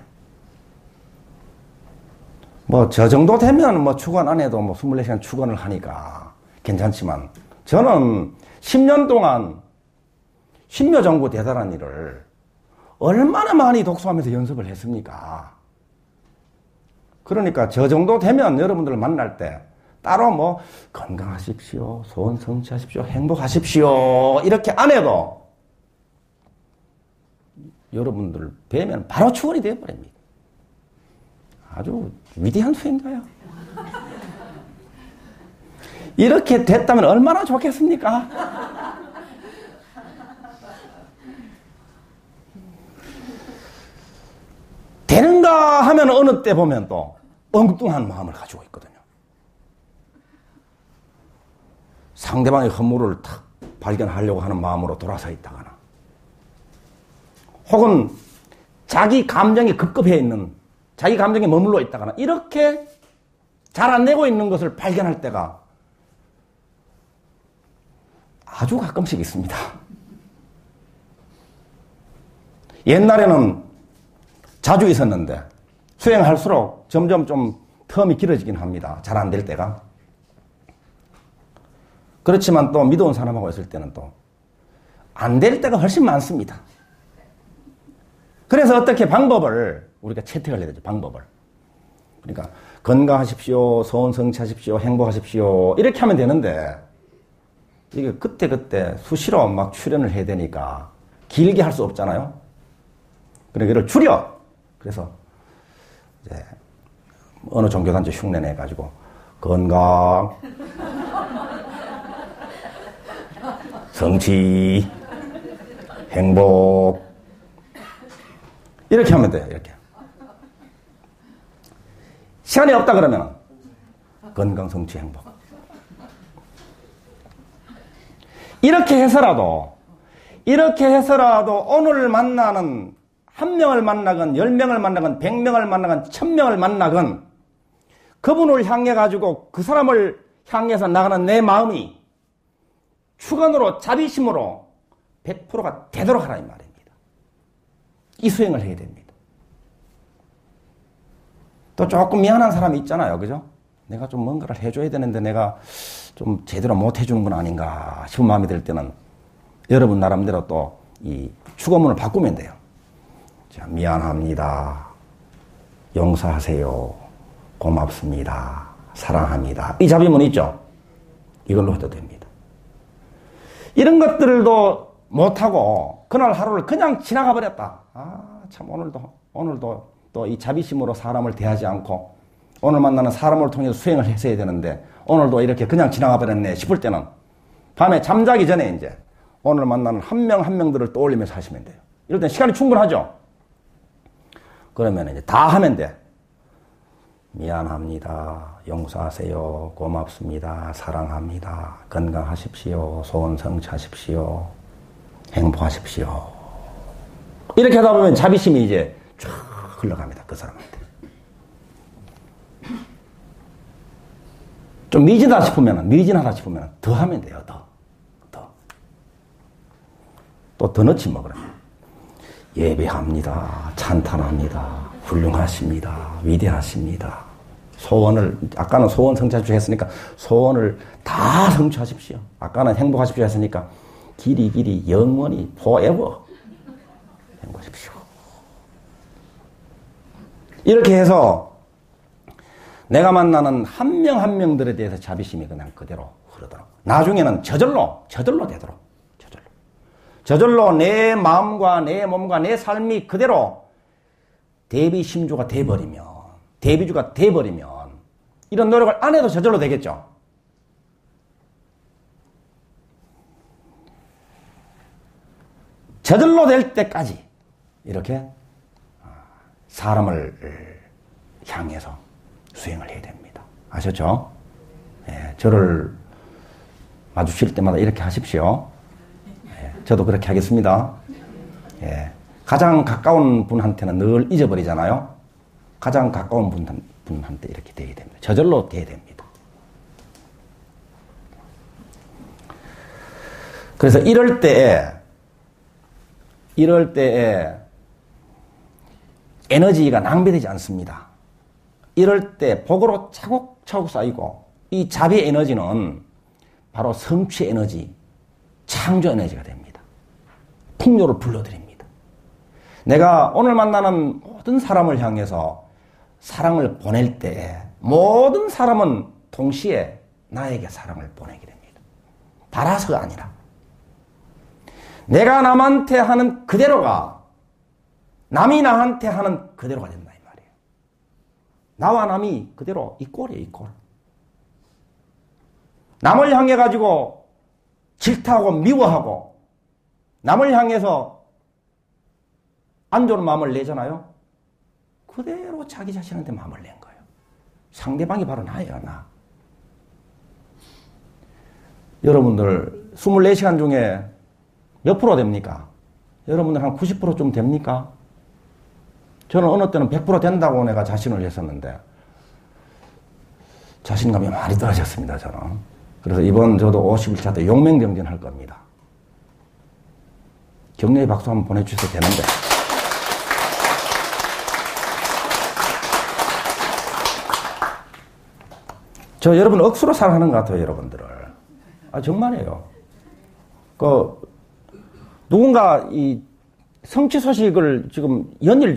뭐 저 정도 되면 뭐 축원 안 해도 뭐 24시간 축원을 하니까 괜찮지만 저는 10년 동안 신묘정부 대단한 일을 얼마나 많이 독서하면서 연습을 했습니까? 그러니까 저 정도 되면 여러분들을 만날 때 따로 뭐 건강하십시오, 소원 성취하십시오, 행복하십시오 이렇게 안 해도 여러분들 뵈면 바로 축원이 되어버립니다. 아주 위대한 수행가요. 이렇게 됐다면 얼마나 좋겠습니까? 되는가 하면 어느 때 보면 또 엉뚱한 마음을 가지고 있거든요. 상대방의 허물을 탁 발견하려고 하는 마음으로 돌아서 있다거나 혹은 자기 감정이 급급해 있는 자기 감정에 머물러 있다거나 이렇게 잘 안 되고 있는 것을 발견할 때가 아주 가끔씩 있습니다. 옛날에는 자주 있었는데 수행할수록 점점 좀 텀이 길어지긴 합니다. 잘 안 될 때가. 그렇지만 또 믿어온 사람하고 있을 때는 또 안 될 때가 훨씬 많습니다. 그래서 어떻게 방법을 우리가 채택을 해야 되죠. 방법을. 그러니까 건강하십시오. 소원 성취하십시오. 행복하십시오. 이렇게 하면 되는데 이게 그때그때 수시로 막 출연을 해야 되니까 길게 할 수 없잖아요. 그러니까 이걸 줄여. 그래서 이제 어느 종교단체 흉내 내가지고 건강, 성취, 행복 이렇게 하면 돼요. 이렇게. 시간이 없다 그러면 건강, 성취, 행복. 이렇게 해서라도 오늘 만나는 한 명을 만나건 10명을 만나건 100명을 만나건 1000명을 만나건 그분을 향해 가지고 그 사람을 향해서 나가는 내 마음이 주관으로 자비심으로 100%가 되도록 하라 이 말입니다. 이 수행을 해야 됩니다. 또 조금 미안한 사람이 있잖아요. 그죠? 내가 좀 뭔가를 해줘야 되는데 내가 좀 제대로 못 해주는 건 아닌가 싶은 마음이 들 때는 여러분 나름대로 또 이 축어문을 바꾸면 돼요. 자, 미안합니다. 용서하세요. 고맙습니다. 사랑합니다. 이 자비문 있죠? 이걸로 해도 됩니다. 이런 것들도 못하고 그날 하루를 그냥 지나가 버렸다. 아, 참 오늘도 또 이 자비심으로 사람을 대하지 않고 오늘 만나는 사람을 통해서 수행을 했어야 되는데 오늘도 이렇게 그냥 지나가 버렸네 싶을 때는 밤에 잠자기 전에 이제 오늘 만나는 한 명 한 명들을 떠올리면서 하시면 돼요. 이럴 땐 시간이 충분하죠? 그러면 이제 다 하면 돼. 미안합니다. 용서하세요. 고맙습니다. 사랑합니다. 건강하십시오. 소원 성취하십시오. 행복하십시오. 이렇게 하다 보면 자비심이 이제 쫙 흘러갑니다. 그 사람한테. 좀 미진하다 싶으면 더 하면 돼요. 더. 또 더 넣지 뭐 그러면. 예배합니다. 찬탄합니다. 훌륭하십니다. 위대하십니다. 소원을 아까는 소원 성취하십시오 했으니까 소원을 다 성취하십시오. 아까는 행복하십시오 했으니까 길이 영원히 forever 행복하십시오. 이렇게 해서 내가 만나는 한 명 한 명들에 대해서 자비심이 그냥 그대로 흐르도록 나중에는 저절로 되도록 저절로 내 마음과 내 몸과 내 삶이 그대로 대비심주가 돼버리면 대비주가 돼버리면 이런 노력을 안 해도 저절로 되겠죠. 저절로 될 때까지 이렇게 사람을 향해서 수행을 해야 됩니다. 아셨죠? 예, 저를 마주칠 때마다 이렇게 하십시오. 예, 저도 그렇게 하겠습니다. 예, 가장 가까운 분한테는 늘 잊어버리잖아요. 가장 가까운 분한테 이렇게 돼야 됩니다. 저절로 돼야 됩니다. 그래서 이럴 때에 에너지가 낭비되지 않습니다. 이럴 때 복으로 차곡차곡 쌓이고 이 자비 에너지는 바로 성취 에너지, 창조 에너지가 됩니다. 풍요를 불러들입니다. 내가 오늘 만나는 모든 사람을 향해서 사랑을 보낼 때 모든 사람은 동시에 나에게 사랑을 보내게 됩니다. 바라서가 아니라 내가 남한테 하는 그대로가 남이 나한테 하는 그대로가 된다 이 말이에요. 나와 남이 그대로 이꼴이에요. 이꼴. 남을 향해 가지고 질타하고 미워하고 남을 향해서 안 좋은 마음을 내잖아요. 그대로 자기 자신한테 마음을 낸 거예요. 상대방이 바로 나예요. 나. 여러분들 24시간 중에 몇 프로 됩니까? 여러분들 한 90%좀 됩니까? 저는 어느 때는 100% 된다고 내가 자신을 했었는데 자신감이 많이 떨어졌습니다. 저는. 그래서 이번 저도 51차 때 용맹정진 할 겁니다. 격려의 박수 한번 보내주셔도 되는데 저 여러분 억수로 사랑하는 것 같아요. 여러분들을. 아 정말이에요. 누군가 이 성취 소식을 지금 연일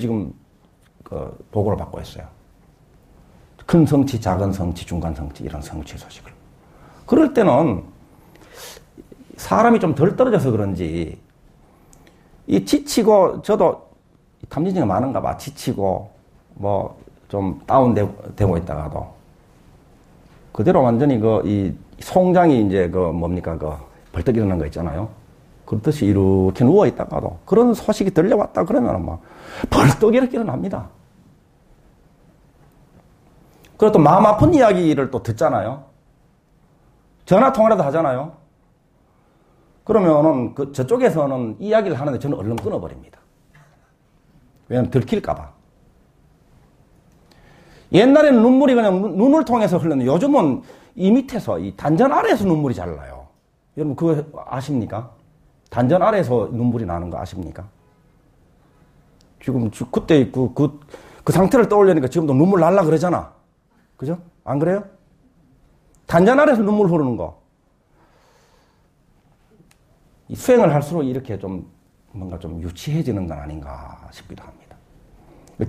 보고를 받고 있어요. 큰 성취, 작은 성취, 중간 성취 이런 성취 소식을. 그럴 때는 사람이 좀 덜 떨어져서 그런지 이 지치고 저도 탐진증이 많은가 봐. 지치고 뭐 좀 다운되고 있다가도 그대로 완전히 이 송장이 이제 뭡니까 벌떡 일어난 거 있잖아요. 그렇듯이 이렇게 누워 있다가도 그런 소식이 들려왔다 그러면 막 벌떡 이렇게 일어납니다. 그리고 또 마음 아픈 이야기를 또 듣잖아요. 전화 통화라도 하잖아요. 그러면은 저쪽에서는 이야기를 하는데 저는 얼른 끊어버립니다. 왜냐면 들킬까봐. 옛날에는 눈물이 그냥 눈을 통해서 흘렀는데 요즘은 이 밑에서 이 단전 아래에서 눈물이 잘 나요. 여러분 그거 아십니까? 단전 아래에서 눈물이 나는 거 아십니까? 지금 그때 그 상태를 떠올리니까 지금도 눈물 날라 그러잖아. 그죠? 안 그래요? 단전 아래에서 눈물 흐르는 거. 이 수행을 할수록 이렇게 좀 뭔가 좀 유치해지는 건 아닌가 싶기도 합니다.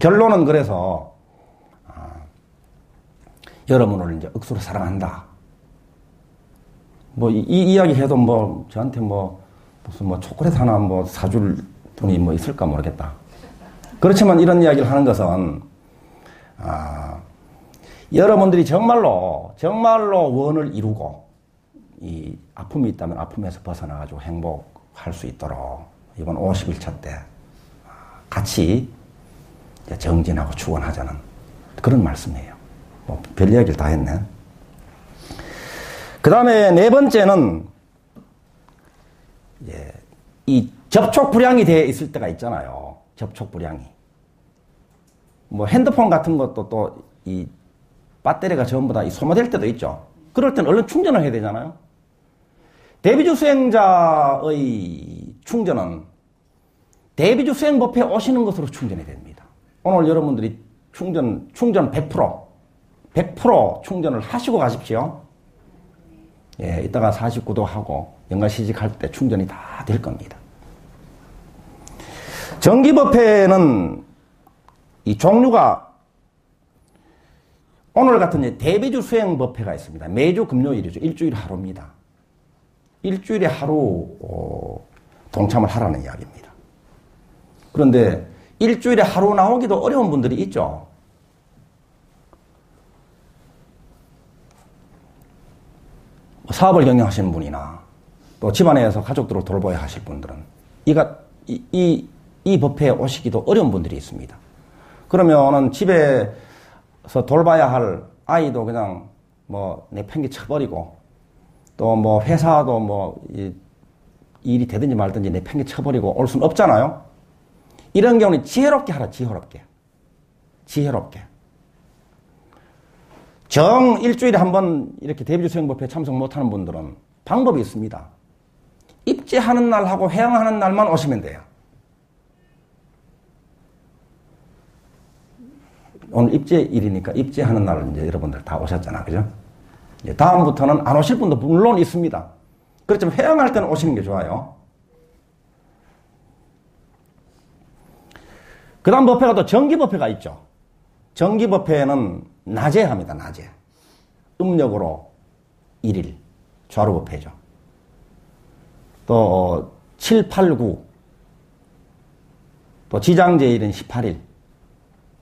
결론은 그래서 여러분을 이제 억수로 사랑한다. 이 이야기 해도 저한테 무슨 초콜릿 하나 사줄 분이 있을까 모르겠다. 그렇지만 이런 이야기를 하는 것은, 여러분들이 정말로 원을 이루고, 이 아픔이 있다면 아픔에서 벗어나가지고 행복할 수 있도록 이번 50일차 때 같이 정진하고 축원하자는 그런 말씀이에요. 별 이야기를 다 했네. 그 다음에 네 번째는, 이 접촉 불량이 되어 있을 때가 있잖아요. 접촉 불량이. 핸드폰 같은 것도 또 이 배터리가 전부 다 소모될 때도 있죠. 그럴 땐 얼른 충전을 해야 되잖아요. 대비주 수행자의 충전은 대비주 수행 법회에 오시는 것으로 충전이 됩니다. 오늘 여러분들이 충전 100% 충전을 하시고 가십시오. 이따가 49도 하고 연가시직 할 때 충전이 다 될 겁니다. 정기법회는 이 종류가 오늘 같은 대비주 수행 법회가 있습니다. 매주 금요일이죠. 일주일 하루입니다. 일주일에 하루 동참을 하라는 이야기입니다. 그런데 일주일에 하루 나오기도 어려운 분들이 있죠. 사업을 경영하시는 분이나 또 집안에서 가족들을 돌봐야 하실 분들은 이 법회에 오시기도 어려운 분들이 있습니다. 그러면은 집에서 돌봐야 할 아이도 그냥 내팽개 쳐버리고 또 회사도 일이 되든지 말든지 내팽개 쳐버리고 올 수는 없잖아요. 이런 경우는 지혜롭게 하라, 지혜롭게. 일주일에 한 번 이렇게 대비주 수행법회에 참석 못하는 분들은 방법이 있습니다. 입제하는 날하고 회양하는 날만 오시면 돼요. 오늘 입제일이니까 입제하는 날은 이제 여러분들 다 오셨잖아. 그죠? 다음부터는 안 오실 분도 물론 있습니다. 그렇지만 회양할 때는 오시는 게 좋아요. 그 다음 법회가 또 정기법회가 있죠. 정기법회는 낮에 합니다. 낮에. 음력으로 1일. 좌루법회죠. 또 7, 8, 9. 또 지장제일은 18일.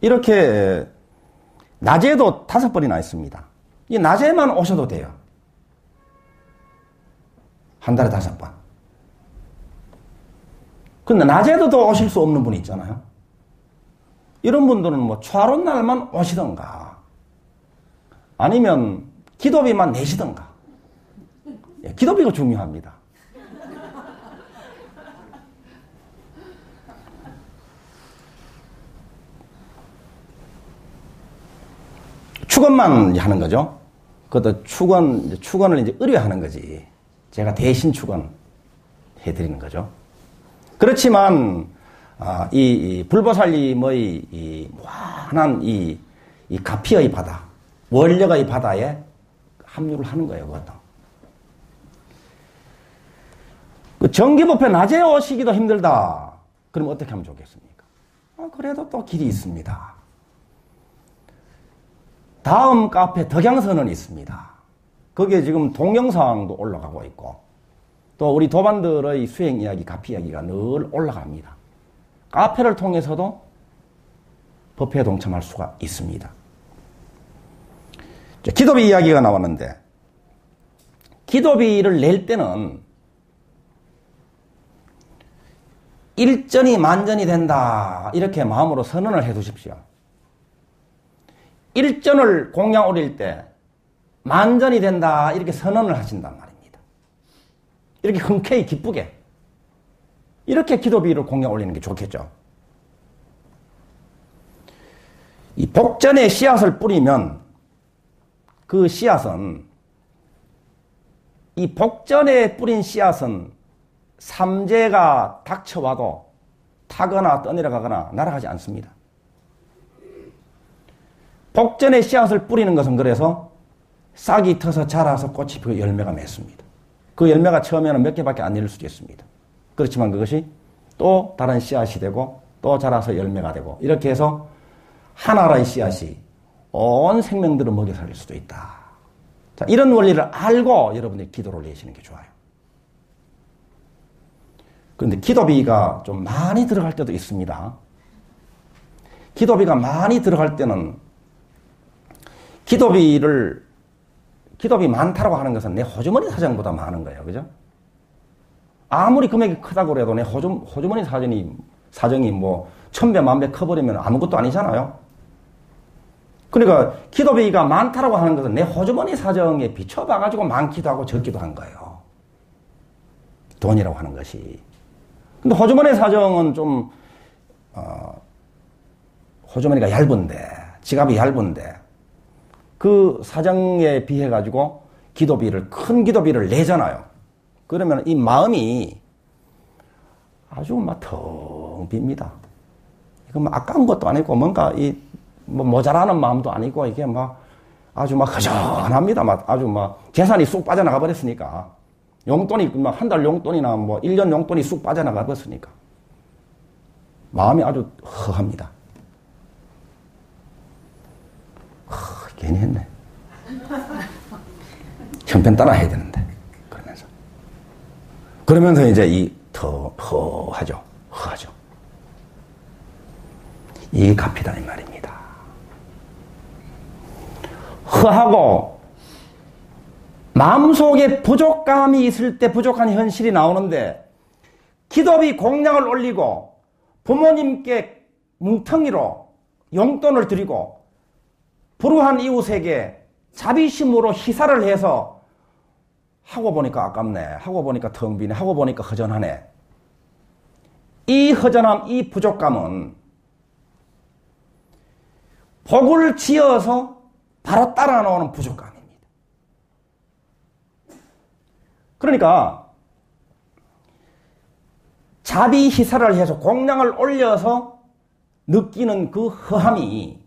이렇게 낮에도 5번이나 있습니다. 이 낮에만 오셔도 돼요. 한 달에 5번. 근데 낮에도 또 오실 수 없는 분이 있잖아요. 이런 분들은 초하루 날만 오시던가 아니면 기도비만 내시던가. 기도비가 중요합니다. 축원만 하는 거죠. 그것도 축원을 이제 의뢰하는 거지. 제가 대신 축원 해드리는 거죠. 그렇지만, 이 불보살님의 이 무한한 이 가피의 바다, 원력의 바다에 합류를 하는 거예요, 그것도. 그 정기법회 낮에 오시기도 힘들다. 그럼 어떻게 하면 좋겠습니까? 그래도 또 길이 있습니다. 다음 카페 덕양선은 있습니다. 거기에 지금 동영상도 올라가고 있고 또 우리 도반들의 수행 이야기, 가피 이야기가 늘 올라갑니다. 카페를 통해서도 법회에 동참할 수가 있습니다. 기도비 이야기가 나왔는데, 기도비를 낼 때는 일전이 만전이 된다, 이렇게 마음으로 선언을 해 두십시오. 일전을 공양 올릴 때 만전이 된다, 이렇게 선언을 하신단 말입니다. 이렇게 흔쾌히 기쁘게 이렇게 기도비를 공양 올리는 게 좋겠죠. 이 복전에 씨앗을 뿌리면 그 씨앗은, 이 복전에 뿌린 씨앗은 삼재가 닥쳐와도 타거나 떠내려가거나 날아가지 않습니다. 복전에 씨앗을 뿌리는 것은 그래서 싹이 터서 자라서 꽃이 피고 열매가 맺습니다. 그 열매가 처음에는 몇 개밖에 안 열릴 수도 있습니다. 그렇지만 그것이 또 다른 씨앗이 되고 또 자라서 열매가 되고, 이렇게 해서 하나라의 씨앗이 온 생명들을 먹여 살릴 수도 있다. 자, 이런 원리를 알고 여러분들이 기도를 내시는 게 좋아요. 그런데 기도비가 좀 많이 들어갈 때도 있습니다. 기도비가 많이 들어갈 때는 기도비 많다라고 하는 것은 내 호주머니 사정보다 많은 거예요. 그죠? 아무리 금액이 크다고 해도 내 호주머니 사정이 뭐 1000배, 10,000배 커버리면 아무것도 아니잖아요. 그러니까 기도비가 많다라고 하는 것은 내 호주머니 사정에 비춰봐가지고 많기도 하고 적기도 한 거예요. 돈이라고 하는 것이. 근데 호주머니 사정은 좀, 호주머니가 얇은데, 지갑이 얇은데, 그 사정에 비해가지고 큰 기도비를 내잖아요. 그러면 이 마음이 아주 막 텅 빕니다. 이건 아까운 것도 아니고 뭔가 뭐 모자라는 마음도 아니고 이게 아주 허전합니다. 아주 재산이 쑥 빠져나가 버렸으니까. 용돈이 한 달 용돈이나 1년 용돈이 쑥 빠져나가 버렸으니까. 마음이 아주 허합니다. 괜히 했네. 형편 따라 해야 되는데. 그러면서 이제 허하죠. 이게 값이다, 이 말입니다. 허하고, 마음속에 부족감이 있을 때 부족한 현실이 나오는데, 기도비 공양을 올리고, 부모님께 뭉텅이로 용돈을 드리고, 불우한 이웃에게 자비심으로 희사를 해서 하고 보니까 아깝네, 하고 보니까 텅 비네, 하고 보니까 허전하네. 이 허전함, 이 부족감은 복을 지어서 바로 따라 나오는 부족감입니다. 그러니까 자비 희사를 해서 공양을 올려서 느끼는 그 허함이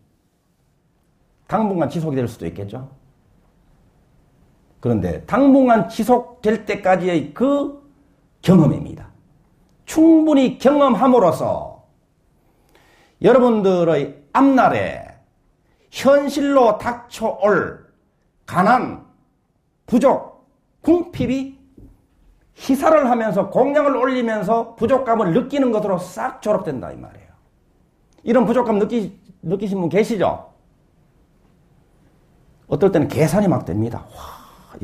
당분간 지속이 될 수도 있겠죠. 그런데 당분간 지속될 때까지의 그 경험입니다. 충분히 경험함으로써 여러분들의 앞날에 현실로 닥쳐올 가난, 부족, 궁핍이 희사를 하면서 공양을 올리면서 부족감을 느끼는 것으로 싹 졸업된다, 이 말이에요. 이런 부족감 느끼신 분 계시죠? 어떨 때는 계산이 막 됩니다. 와,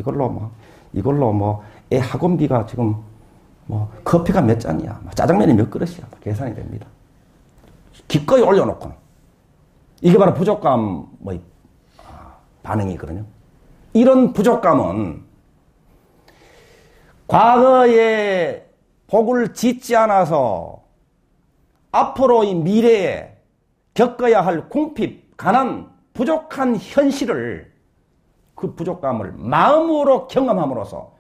이걸로 애 학원비가 지금 커피가 몇 잔이야, 짜장면이 몇 그릇이야, 계산이 됩니다. 기꺼이 올려놓고는. 이게 바로 부족감 반응이거든요. 이런 부족감은 과거에 복을 짓지 않아서 앞으로의 미래에 겪어야 할 궁핍, 가난, 부족한 현실을, 그 부족감을 마음으로 경험함으로써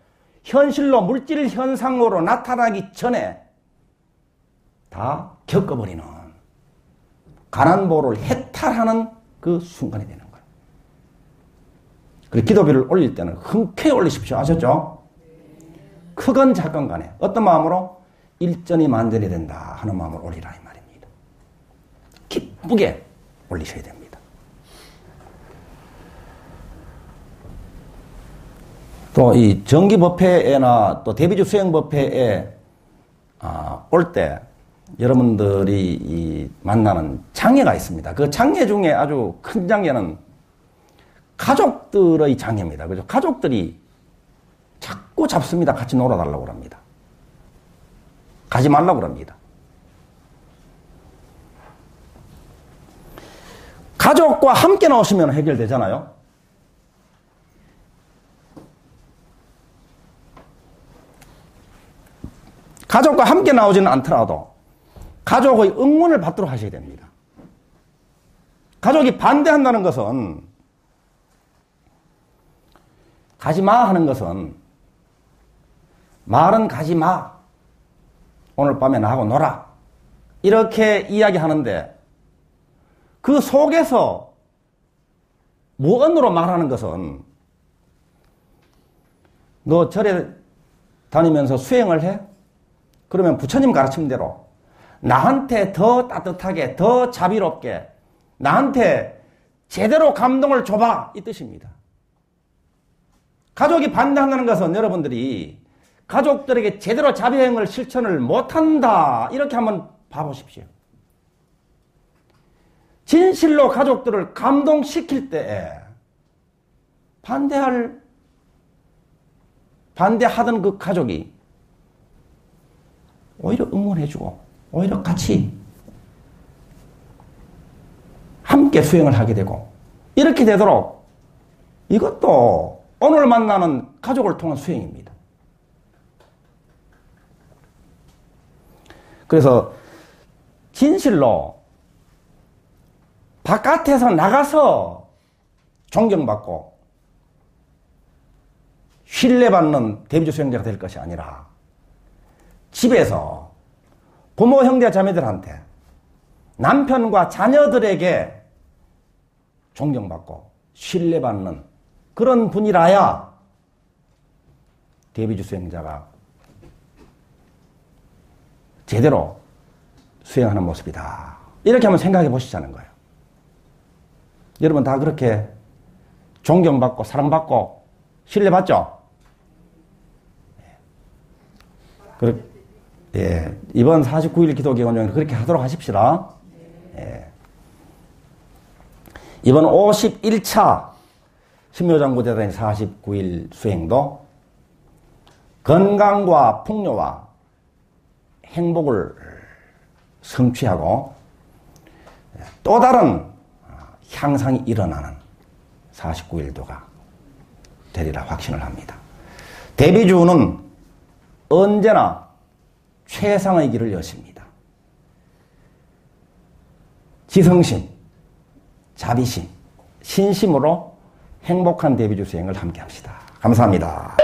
현실로 물질 현상으로 나타나기 전에 다 겪어버리는, 가난보를 해탈하는 그 순간이 되는 거예요. 그리고 기도비를 올릴 때는 흔쾌히 올리십시오. 아셨죠? 크건 작건 간에 어떤 마음으로 일전이 만전이 된다 하는 마음으로 올리라, 이 말입니다. 기쁘게 올리셔야 됩니다. 또 이 정기법회나 또 대비주 수행법회에 올 때 여러분들이 만나는 장애가 있습니다. 그 장애 중에 아주 큰 장애는 가족들의 장애입니다. 그죠? 가족들이 자꾸 잡습니다. 같이 놀아달라고 합니다. 가지 말라고 합니다. 가족과 함께 나오시면 해결되잖아요. 가족과 함께 나오지는 않더라도 가족의 응원을 받도록 하셔야 됩니다. 가족이 반대한다는 것은, 가지 마 하는 것은, 말은 가지 마. 오늘 밤에 나하고 놀아. 이렇게 이야기하는데 그 속에서 무언으로 말하는 것은, 너 절에 다니면서 수행을 해? 그러면 부처님 가르침대로 나한테 더 따뜻하게, 더 자비롭게, 나한테 제대로 감동을 줘봐, 이 뜻입니다. 가족이 반대한다는 것은 여러분들이 가족들에게 제대로 자비행을 실천을 못한다, 이렇게 한번 봐보십시오. 진실로 가족들을 감동시킬 때에 반대하던 그 가족이 오히려 응원해주고 오히려 같이 함께 수행을 하게 되고 이렇게 되도록, 이것도 오늘 만나는 가족을 통한 수행입니다. 그래서 진실로 바깥에서 나가서 존경받고 신뢰받는 대비주 수행자가 될 것이 아니라 집에서 부모, 형제, 자매들한테, 남편과 자녀들에게 존경받고 신뢰받는 그런 분이라야 대비주 수행자가 제대로 수행하는 모습이다. 이렇게 한번 생각해 보시자는 거예요. 여러분 다 그렇게 존경받고 사랑받고 신뢰받죠? 예, 이번 49일 기도기간 중에 그렇게 하도록 하십시다. 예. 이번 51차 신묘장구대단의 49일 수행도 건강과 풍요와 행복을 성취하고 또 다른 향상이 일어나는 49일도가 되리라 확신을 합니다. 대비주는 언제나 최상의 길을 여십니다. 지성심, 자비심, 신심으로 행복한 대비주 수행을 함께 합시다. 감사합니다.